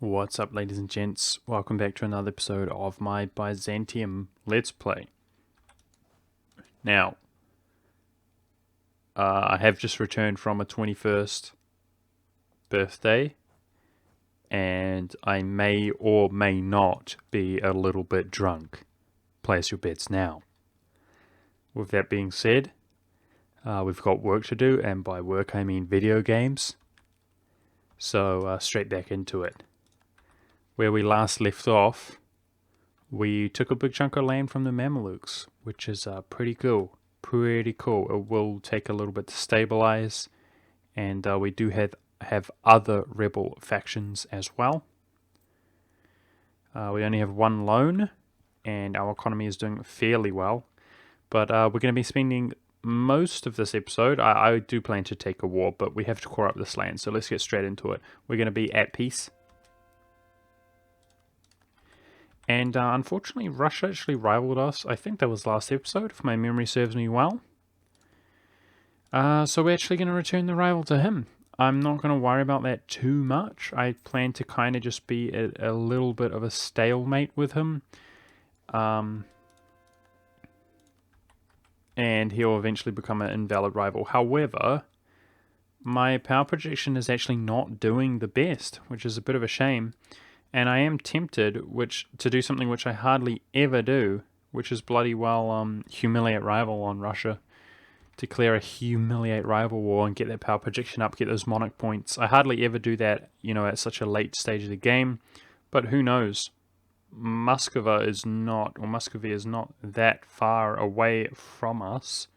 What's up, ladies and gents? Welcome back to another episode of my Byzantium Let's Play. Now, I have just returned from a 21st birthday, and I may or may not be a little bit drunk. Place your bets now. With that being said, we've got work to do, and by work I mean video games. So, straight back into it. Where we last left off, we took a big chunk of land from the Mamelukes, which is pretty cool. Pretty cool. It will take a little bit to stabilize, and we do have other rebel factions as well. We only have one loan, and our economy is doing fairly well. But we're going to be spending most of this episode. I do plan to take a war, but we have to core up this land, so let's get straight into it. We're going to be at peace. And unfortunately, Russia actually rivaled us. I think that was last episode, if my memory serves me well. So we're actually going to return the rival to him. I'm not going to worry about that too much. I plan to kind of just be a little bit of a stalemate with him. And he'll eventually become an invalid rival. However, my power projection is actually not doing the best, which is a bit of a shame. And I am tempted to do something which I hardly ever do, which is bloody well humiliate rival on Russia. Declare a humiliate rival war and get that power projection up, get those monarch points. I hardly ever do that, at such a late stage of the game. But who knows? Muscovy is not that far away from us.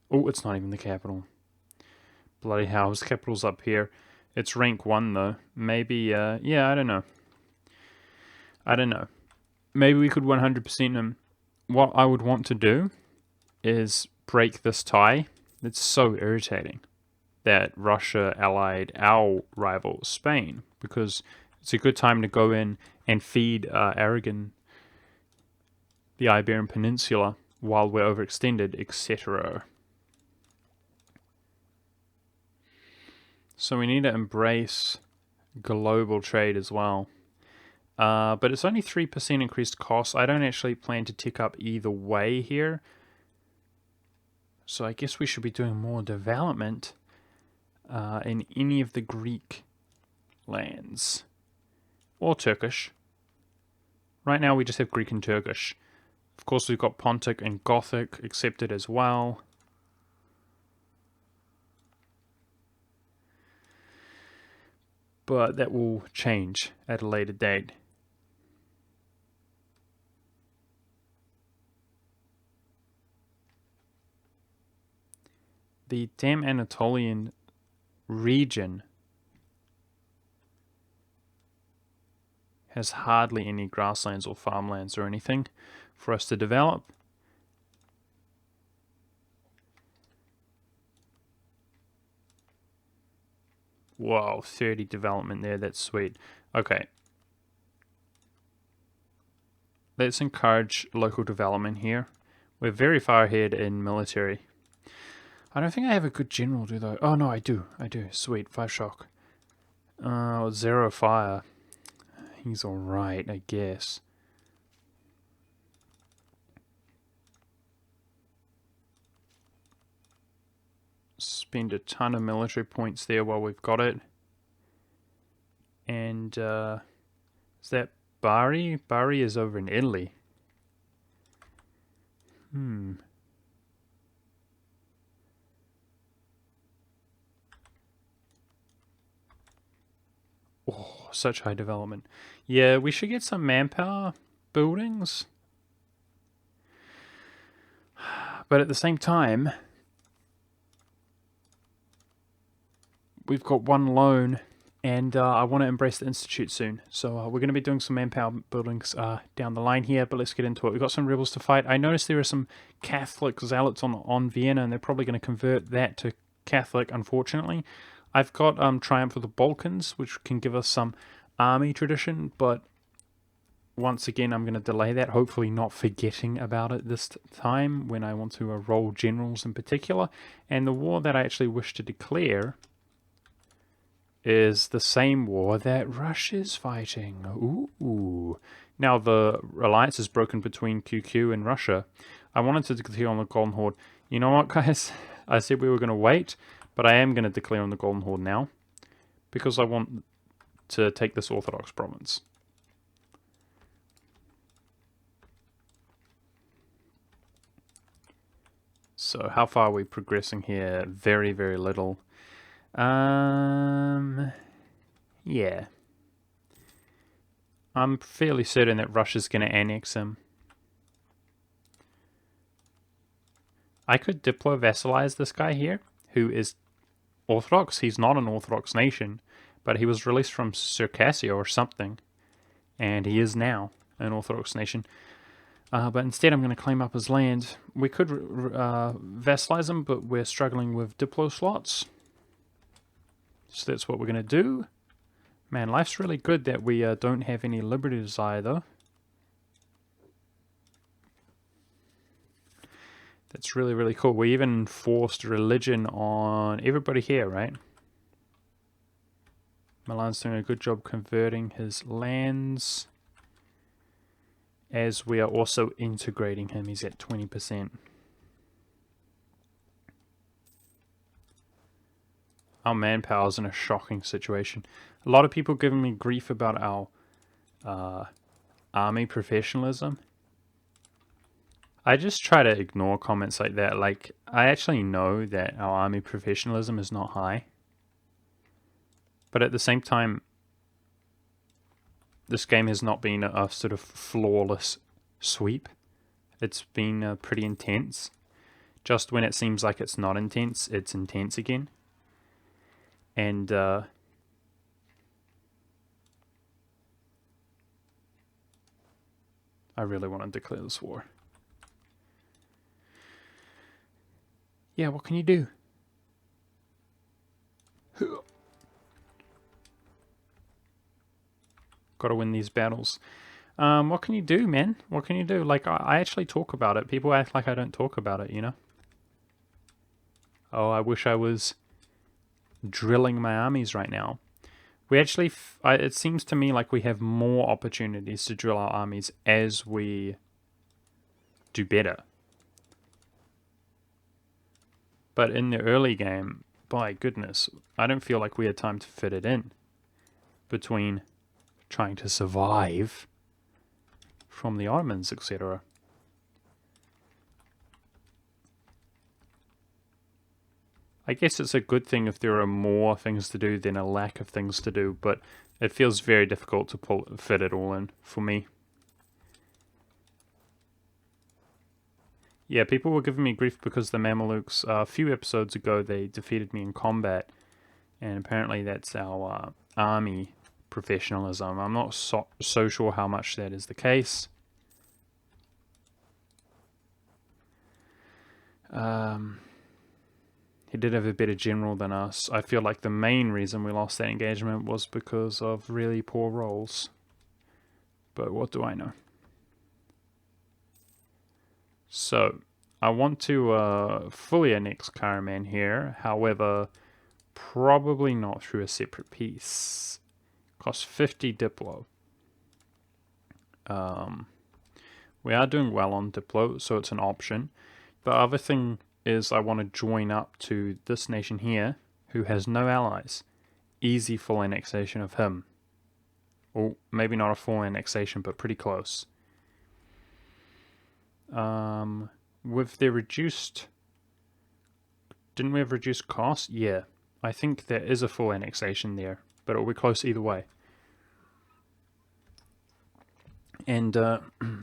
Oh, it's not even the capital. Bloody hell, his capital's up here. It's rank 1 though. Maybe, yeah, I don't know. Maybe we could 100% him. What I would want to do is break this tie. It's so irritating that Russia allied our rival Spain, because it's a good time to go in and feed Aragon, the Iberian Peninsula, while we're overextended, etc. So we need to embrace global trade as well. But it's only 3% increased cost. I don't actually plan to tick up either way here. So I guess we should be doing more development in any of the Greek lands. Or Turkish. Right now we just have Greek and Turkish. Of course we've got Pontic and Gothic accepted as well. But that will change at a later date. The damn Anatolian region has hardly any grasslands or farmlands or anything for us to develop. Whoa, 30 development there, that's sweet. Okay. Let's encourage local development here. We're very far ahead in military. I don't think I have a good general, do though. Oh no, I do. Sweet, 5 shock. 0 fire. He's alright, I guess. Spend a ton of military points there while we've got it. And is that Bari? Bari is over in Italy. Oh, such high development. Yeah, we should get some manpower buildings. But at the same time, we've got one loan, and I want to embrace the Institute soon. So we're going to be doing some manpower buildings down the line here, but let's get into it. We've got some rebels to fight. I noticed there are some Catholic zealots on Vienna, and they're probably going to convert that to Catholic, unfortunately. I've got Triumph of the Balkans, which can give us some army tradition, but once again, I'm going to delay that, hopefully not forgetting about it this time when I want to roll generals in particular. And the war that I actually wish to declare is the same war that Russia's fighting. Ooh. Now the alliance is broken between QQ and Russia. I wanted to declare on the Golden Horde. You know what, guys? I said we were going to wait, but I am going to declare on the Golden Horde now, because I want to take this Orthodox province. So how far are we progressing here? Very, very little. Yeah. I'm fairly certain that Russia's going to annex him. I could diplo-vassalize this guy here, who is Orthodox. He's not an Orthodox nation, but he was released from Circassia or something, and he is now an Orthodox nation. But instead I'm going to claim up his land. We could vassalize him, but we're struggling with diplo slots. So that's what we're going to do. Man, life's really good that we don't have any liberties either. That's really, really cool. We even forced religion on everybody here, right? Milan's doing a good job converting his lands, as we are also integrating him. He's at 20%. Our manpower's in a shocking situation. A lot of people giving me grief about our army professionalism. I just try to ignore comments like that. Like, I actually know that our army professionalism is not high. But at the same time, this game has not been a sort of flawless sweep. It's been pretty intense. Just when it seems like it's not intense, it's intense again. And I really want to declare this war. Yeah, what can you do? Got to win these battles. What can you do, man? What can you do? Like, I actually talk about it. People act like I don't talk about it, you know? Oh, I wish I was drilling my armies right now. We actually, it seems to me like we have more opportunities to drill our armies as we do better. But in the early game, by goodness, I don't feel like we had time to fit it in between trying to survive from the Ottomans, etc. I guess it's a good thing if there are more things to do than a lack of things to do, but it feels very difficult to fit it all in for me. Yeah, people were giving me grief because the Mamelukes, a few episodes ago, they defeated me in combat, and apparently that's our army professionalism. I'm not so sure how much that is the case. He did have a better general than us. I feel like the main reason we lost that engagement was because of really poor rolls. But what do I know? So, I want to fully annex Karaman here. However, probably not through a separate piece. Costs 50 Diplo. We are doing well on Diplo, so it's an option. The other thing is I want to join up to this nation here, who has no allies. Easy full annexation of him. Or maybe not a full annexation, but pretty close. With the reduced... Didn't we have reduced cost? Yeah. I think there is a full annexation there, but it'll be close either way. And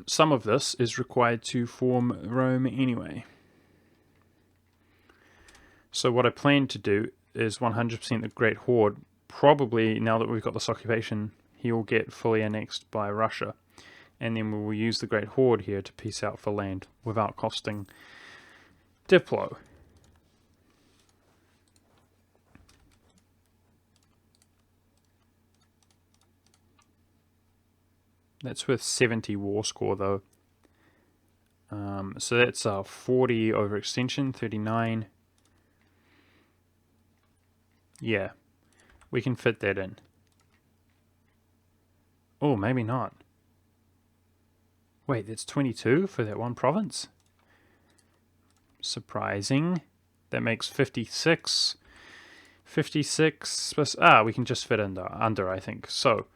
some of this is required to form Rome anyway. So what I plan to do is 100% the Great Horde. Probably, now that we've got this occupation, he will get fully annexed by Russia. And then we will use the Great Horde here to peace out for land without costing Diplo. That's with 70 war score though. So that's 40 overextension, 39. Yeah. We can fit that in. Oh, maybe not. Wait, that's 22 for that one province? Surprising. That makes 56. 56 plus... we can just fit under, I think. So,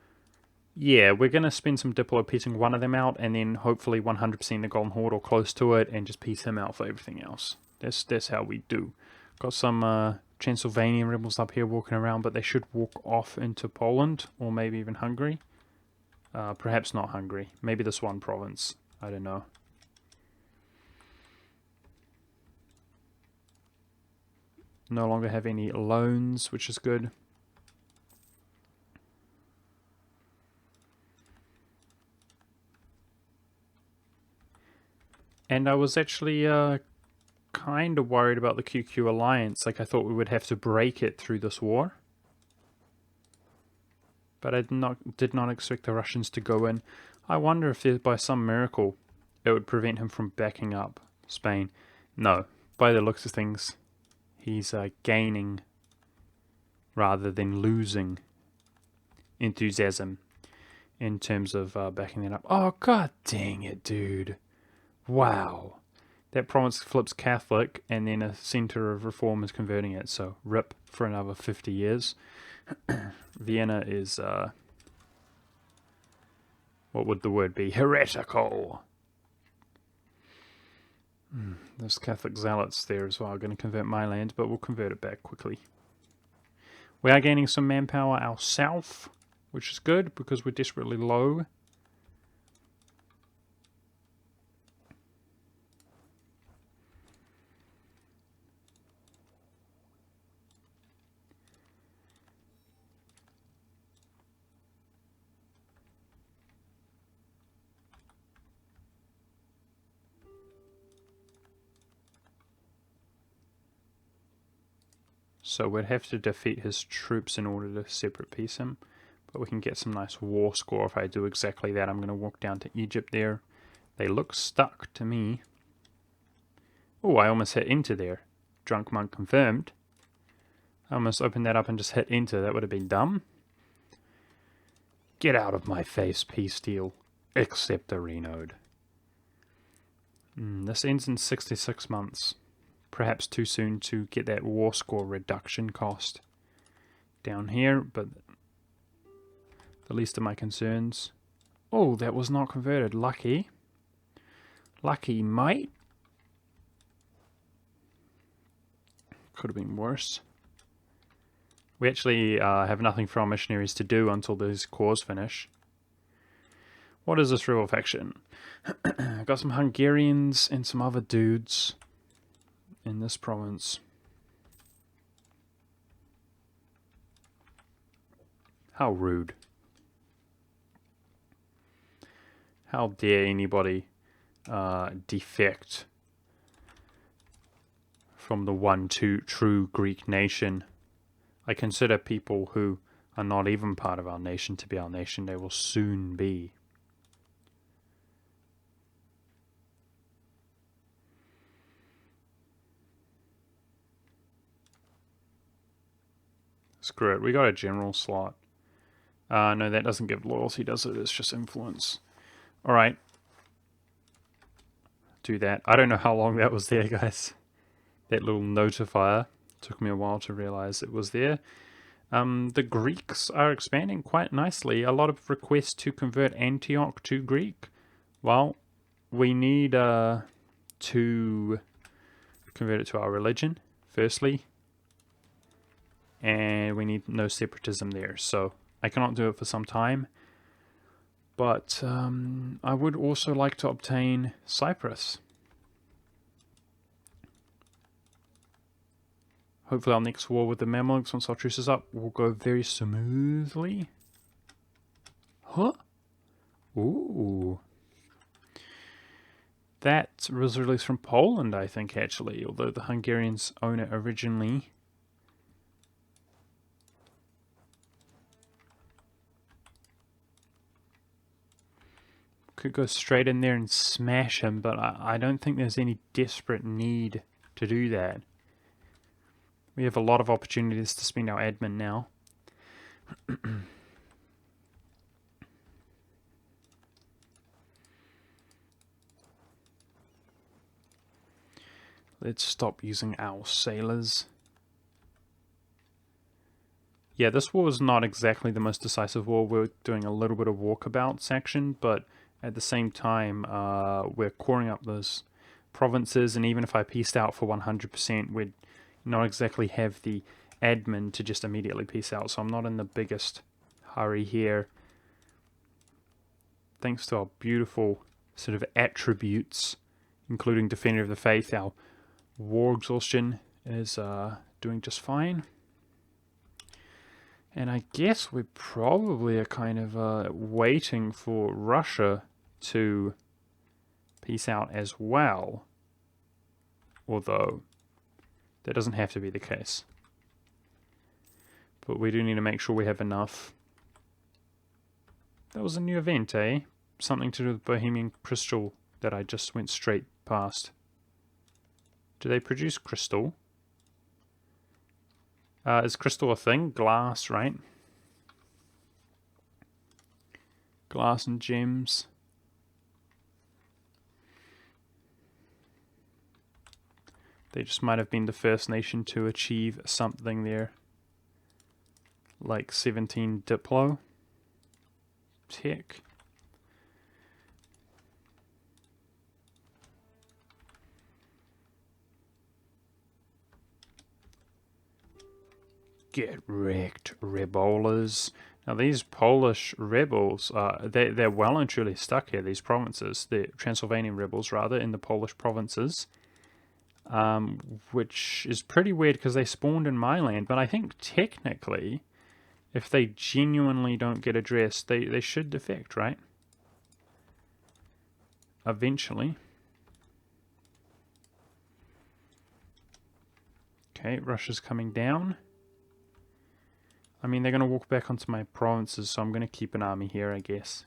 yeah, we're going to spend some Diplo piecing one of them out, and then hopefully 100% the Golden Horde or close to it, and just piece him out for everything else. That's how we do. Got some Transylvanian rebels up here walking around, but they should walk off into Poland, or maybe even Hungary. Perhaps not Hungary. Maybe this one province. I don't know. No longer have any loans, which is good. And I was actually kind of worried about the QQ alliance. Like, I thought we would have to break it through this war. But I did not expect the Russians to go in. I wonder if by some miracle it would prevent him from backing up Spain. No, by the looks of things, he's gaining rather than losing enthusiasm in terms of backing that up. Oh, god dang it, dude. Wow. That province flips Catholic, and then a centre of reform is converting it, so rip for another 50 years. Vienna is, what would the word be? Heretical. There's Catholic zealots there as well. I'm going to convert my land, but we'll convert it back quickly. We are gaining some manpower ourselves, which is good because we're desperately low. So we'd have to defeat his troops in order to separate piece him. But we can get some nice war score if I do exactly that. I'm going to walk down to Egypt there. They look stuck to me. Oh, I almost hit enter there. Drunk monk confirmed. I almost opened that up and just hit enter. That would have been dumb. Get out of my face, peace deal. Accept the renode. This ends in 66 months. Perhaps too soon to get that war score reduction cost down here, but the least of my concerns. Oh, that was not converted. Lucky. Lucky, mate. Could have been worse. We actually have nothing for our missionaries to do until these cores finish. What is this rebel faction? Got some Hungarians and some other dudes in this province. How rude. How dare anybody defect from the one true Greek nation. I consider people who are not even part of our nation to be our nation. They will soon be. Screw it, we got a general slot. No, that doesn't give loyalty, does it? It's just influence. Alright. Do that. I don't know how long that was there, guys. That little notifier. Took me a while to realize it was there. The Greeks are expanding quite nicely. A lot of requests to convert Antioch to Greek. Well, we need to convert it to our religion, firstly. And we need no separatism there. So I cannot do it for some time. But I would also like to obtain Cyprus. Hopefully our next war with the Mamluks, once our truce is up, will go very smoothly. Huh? Ooh. That was released from Poland, I think, actually. Although the Hungarians own it originally. Could go straight in there and smash him, but I don't think there's any desperate need to do that. We have a lot of opportunities to spend our admin now. Let's stop using our sailors. Yeah, this war is not exactly the most decisive war. We're doing a little bit of walkabouts action, but at the same time, we're coring up those provinces, and even if I pieced out for 100%, we'd not exactly have the admin to just immediately piece out, so I'm not in the biggest hurry here. Thanks to our beautiful sort of attributes, including Defender of the Faith, our war exhaustion is doing just fine. And I guess we probably are kind of waiting for Russia to peace out as well. Although, that doesn't have to be the case. But we do need to make sure we have enough. That was a new event, eh? Something to do with Bohemian Crystal that I just went straight past. Do they produce crystal? Is crystal a thing? Glass, right? Glass and gems. They just might have been the first nation to achieve something there. Like 17 Diplo. Tech. Get wrecked, rebellers. Now these Polish rebels, they're well and truly stuck here, these provinces. The Transylvanian rebels, rather, in the Polish provinces. Which is pretty weird because they spawned in my land. But I think technically, if they genuinely don't get addressed, they should defect, right? Eventually. Okay, Russia's coming down. I mean, they're going to walk back onto my provinces, so I'm going to keep an army here, I guess.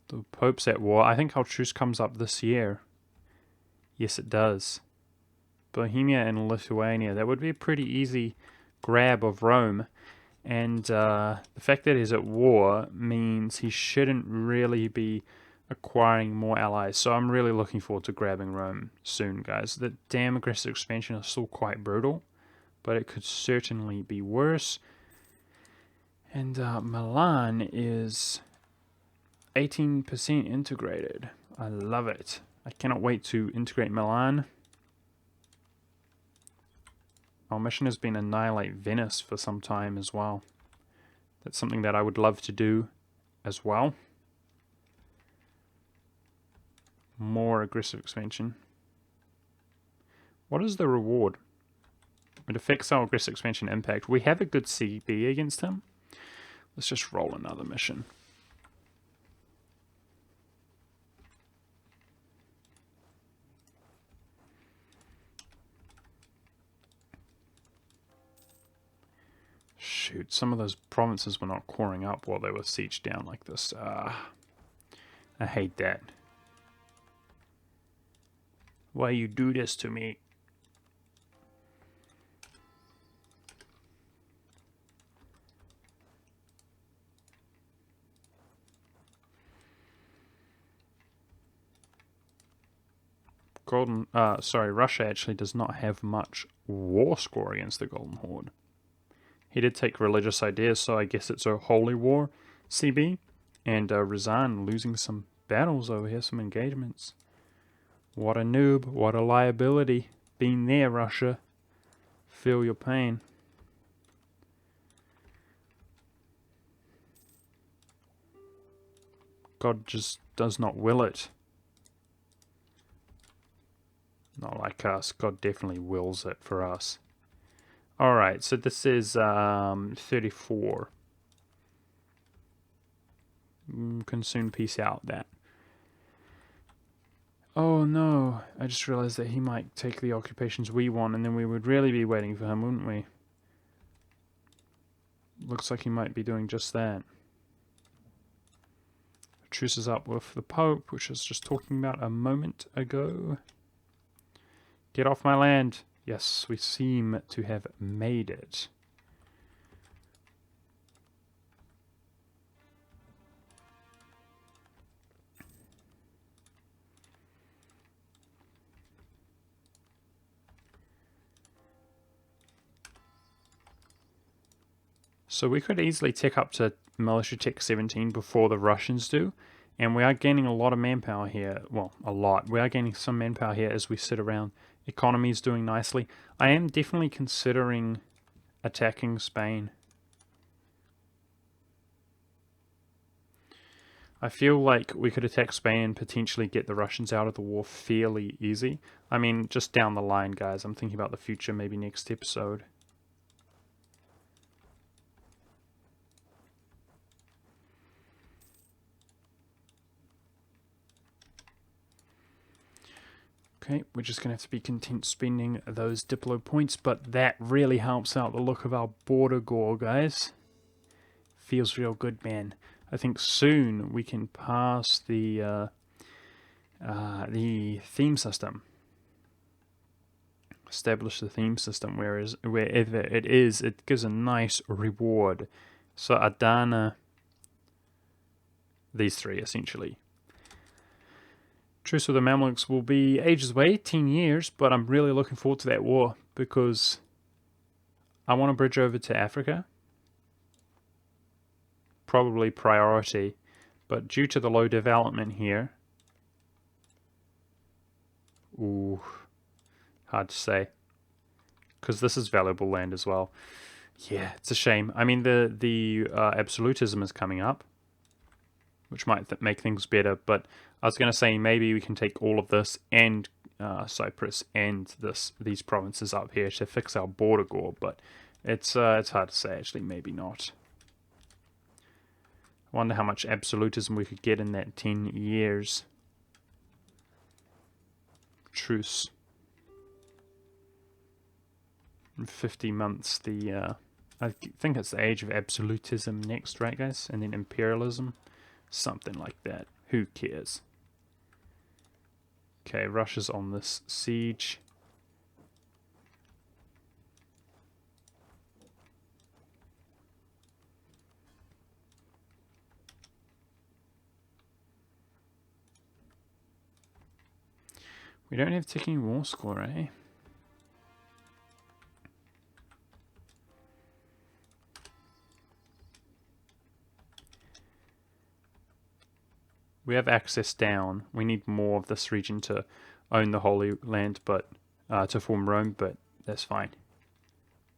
The Pope's at war. I think our truce comes up this year. Yes, it does. Bohemia and Lithuania. That would be a pretty easy grab of Rome. And the fact that he's at war means he shouldn't really be acquiring more allies. So I'm really looking forward to grabbing Rome soon, guys. The damn aggressive expansion is still quite brutal, but it could certainly be worse. And Milan is 18% integrated. I love it. I cannot wait to integrate Milan. Our mission has been annihilate Venice for some time as well. That's something that I would love to do as well. More aggressive expansion. What is the reward? It affects our aggressive expansion impact. We have a good CB against him. Let's just roll another mission. Shoot, some of those provinces were not coring up while they were sieged down like this. I hate that. Why you do this to me? Russia actually does not have much war score against the Golden Horde. He did take religious ideas, so I guess it's a holy war, CB. And Rizan losing some battles over here, some engagements. What a noob, what a liability. Been there, Russia. Feel your pain. God just does not will it. Not like us. God definitely wills it for us. Alright, so this is 34. Can soon piece out that. Oh no, I just realized that he might take the occupations we want, and then we would really be waiting for him, wouldn't we? Looks like he might be doing just that. Truce is up with the Pope, which I was just talking about a moment ago. Get off my land. Yes, we seem to have made it. So we could easily tick up to Militia Tech 17 before the Russians do. And we are gaining a lot of manpower here. Well, a lot. We are gaining some manpower here as we sit around. Economy is doing nicely. I am definitely considering attacking Spain. I feel like we could attack Spain and potentially get the Russians out of the war fairly easy. I mean, just down the line, guys. I'm thinking about the future, maybe next episode. Okay, we're just going to have to be content spending those Diplo points, but that really helps out the look of our border gore, guys. Feels real good, man. I think soon we can pass the theme system. Establish the theme system, wherever it is, it gives a nice reward. So Adana, these three essentially. Truce with the Mamluks will be ages away, 10 years, but I'm really looking forward to that war because I want to bridge over to Africa. Probably priority, but due to the low development here, ooh, hard to say, because this is valuable land as well. Yeah, it's a shame. I mean, the absolutism is coming up, which might make things better, but I was going to say maybe we can take all of this and Cyprus and these provinces up here to fix our border gore, but it's hard to say, actually. Maybe not. I wonder how much absolutism we could get in that 10 years. Truce. In 50 months, I think it's the age of absolutism next, right, guys? And then imperialism. Something like that. Who cares? Okay, Russia's on this siege. We don't have ticking war score, eh? We have access down. We need more of this region to own the Holy Land, but to form Rome, but that's fine.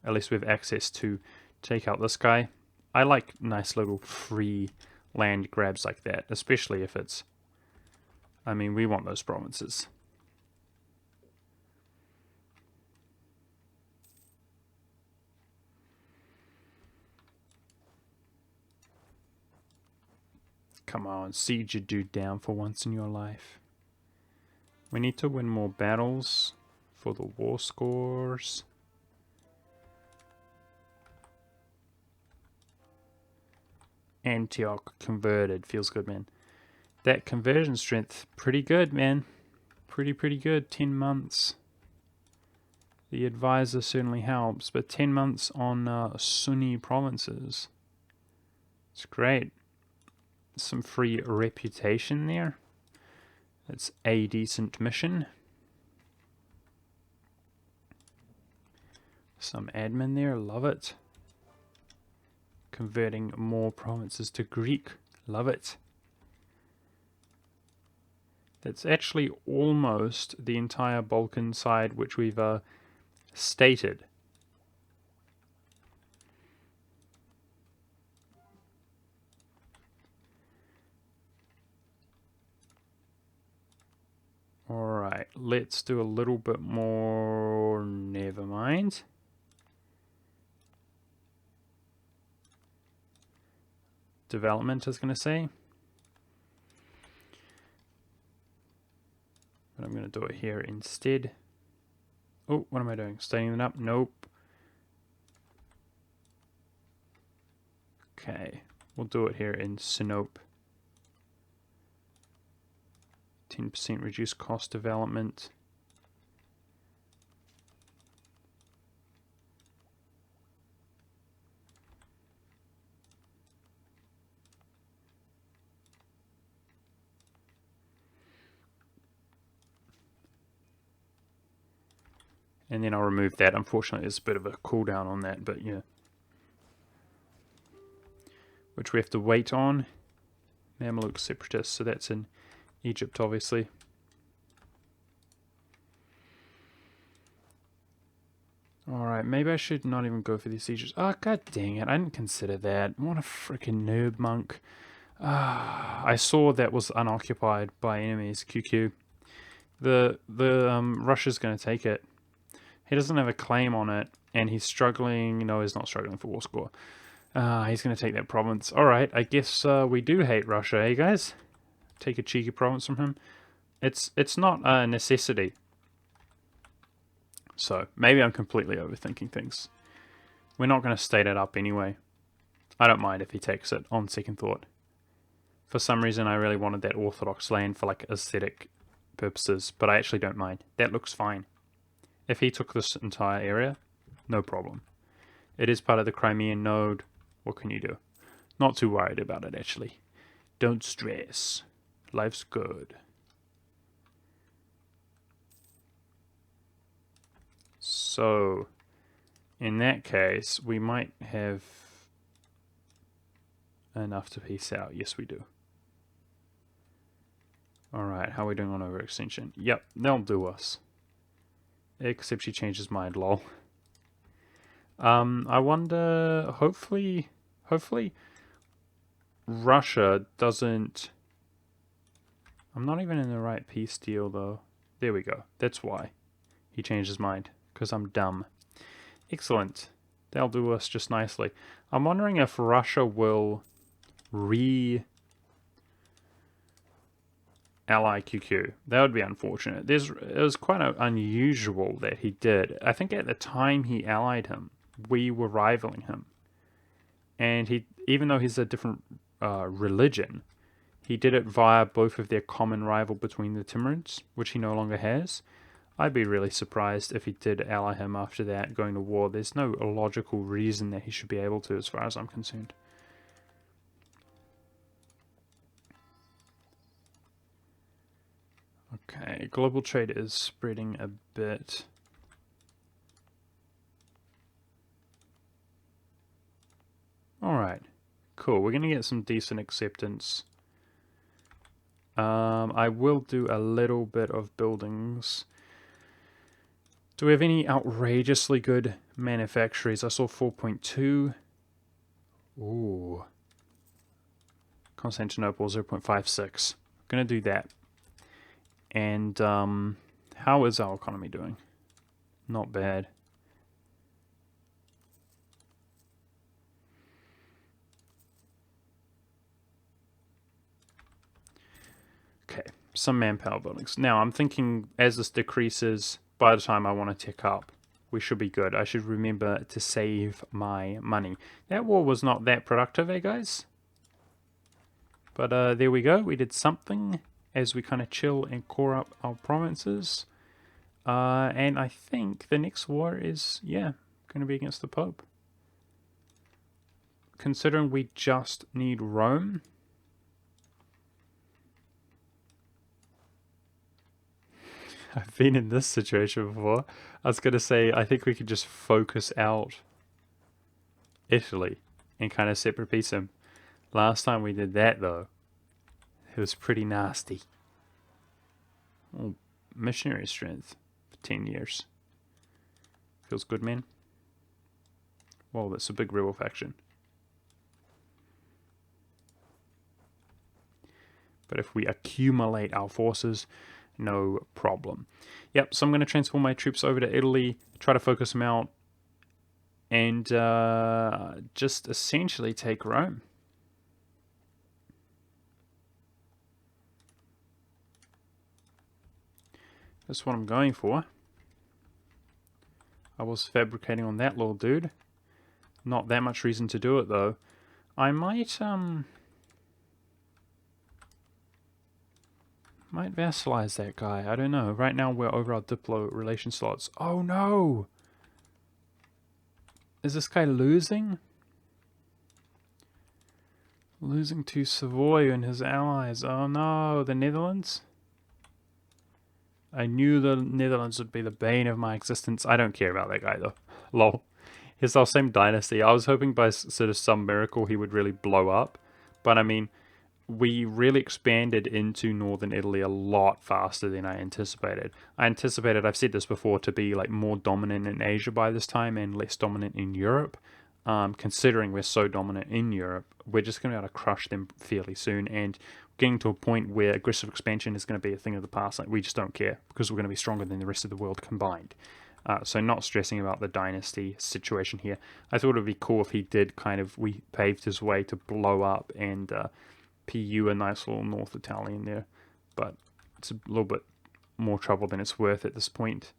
At least we have access to take out this guy. I like nice little free land grabs like that, especially if it's... I mean, we want those provinces. Come on, siege a dude down for once in your life. We need to win more battles for the war scores. Antioch converted. Feels good, man. That conversion strength, pretty good, man. Pretty good. 10 months. The advisor certainly helps, but 10 months on Sunni provinces. It's great. Some free reputation there. It's a decent mission. Some admin there, love it. Converting more provinces to Greek, love it. That's actually almost the entire Balkan side which we've stated. Alright, let's do a little bit more. Never mind. Development, I was going to say. But I'm going to do it here instead. Oh, what am I doing? Staying it up? Nope. Okay, we'll do it here in Sinope. 10% reduced cost development. And then I'll remove that. Unfortunately, there's a bit of a cooldown on that, but yeah. Which we have to wait on. Mamluk separatists, so that's in Egypt, obviously. Alright, maybe I should not even go for these sieges. Oh, god dang it, I didn't consider that. What a freaking nerd monk. I saw that was unoccupied by enemies, QQ. Russia's going to take it. He doesn't have a claim on it, and he's struggling. No, he's not struggling for war score. He's going to take that province. Alright, I guess we do hate Russia, eh guys? Take a cheeky province from him. It's not a necessity. So, maybe I'm completely overthinking things. We're not going to state it up anyway. I don't mind if he takes it on second thought. For some reason, I really wanted that Orthodox land for like aesthetic purposes, but I actually don't mind. That looks fine. If he took this entire area, no problem. It is part of the Crimean node. What can you do? Not too worried about it, actually. Don't stress. Life's good. So, in that case, we might have enough to peace out. Yes, we do. Alright, how are we doing on overextension? Yep, they'll do us. Except she changed his mind, lol. I wonder, hopefully Russia doesn't... I'm not even in the right peace deal, though. There we go. That's why he changed his mind, because I'm dumb. Excellent. They'll do us just nicely. I'm wondering if Russia will ally QQ. That would be unfortunate. It was quite unusual that he did. I think at the time he allied him, we were rivaling him. And he, even though he's a different religion, he did it via both of their common rival between the Timurids, which he no longer has. I'd be really surprised if he did ally him after that, going to war. There's no logical reason that he should be able to, as far as I'm concerned. Okay, global trade is spreading a bit. Alright, cool. We're going to get some decent acceptance. I will do a little bit of buildings. Do we have any outrageously good manufacturers? I saw 4.2. Ooh. Constantinople 0.56. Gonna do that. And how is our economy doing? Not bad. Okay, some manpower buildings. Now I'm thinking as this decreases, by the time I want to tick up, we should be good. I should remember to save my money. That war was not that productive, eh guys? But there we go. We did something as we kind of chill and core up our provinces. And I think the next war is, yeah, going to be against the Pope. Considering we just need Rome. I've been in this situation before. I was going to say, I think we could just focus out Italy and kind of separate piece them. Last time we did that, though, it was pretty nasty. Oh, missionary strength for 10 years. Feels good, man. Whoa, that's a big rebel faction. But if we accumulate our forces, no problem. Yep, so I'm going to transform my troops over to Italy, try to focus them out, and just essentially take Rome. That's what I'm going for. I was fabricating on that little dude. Not that much reason to do it, though. I might vassalize that guy. I don't know. Right now we're over our Diplo relation slots. Oh no! Is this guy losing? Losing to Savoy and his allies. Oh no, the Netherlands? I knew the Netherlands would be the bane of my existence. I don't care about that guy though. Lol. He's our same dynasty. I was hoping by sort of some miracle he would really blow up. But I mean, we really expanded into northern Italy a lot faster than I anticipated. I've said this before, to be like more dominant in Asia by this time and less dominant in Europe. Considering we're so dominant in Europe, we're just going to be able to crush them fairly soon, and getting to a point where aggressive expansion is going to be a thing of the past. Like, we just don't care because we're going to be stronger than the rest of the world combined. So not stressing about the dynasty situation here. I thought it would be cool if he did we paved his way to blow up and PU a nice little North Italian there. But it's a little bit more trouble than it's worth at this point.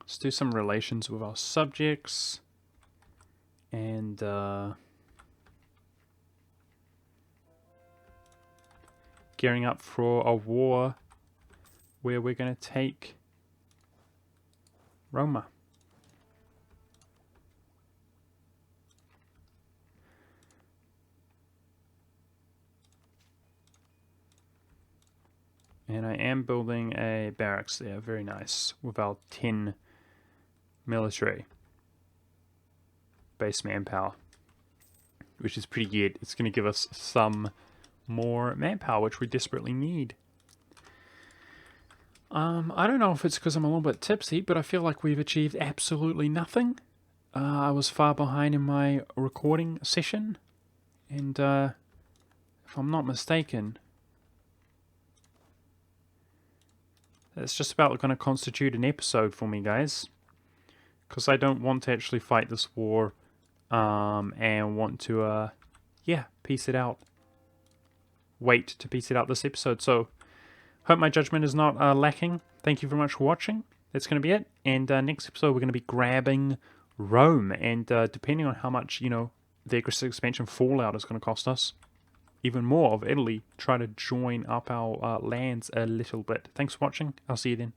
Let's do some relations with our subjects. And gearing up for a war where we're going to take Roma. And I am building a barracks there, very nice, with our 10 military base manpower, which is pretty good. It's going to give us some more manpower, which we desperately need. I don't know if it's because I'm a little bit tipsy, but I feel like we've achieved absolutely nothing. I was far behind in my recording session, and if I'm not mistaken, that's just about going to constitute an episode for me, guys, because I don't want to actually fight this war, and want to, piece it out. Wait to piece it out this episode, so hope my judgment is not lacking. Thank you very much for watching. That's going to be it. And next episode, we're going to be grabbing Rome. And depending on how much, the aggressive expansion fallout is going to cost us, even more of Italy, try to join up our lands a little bit. Thanks for watching. I'll see you then.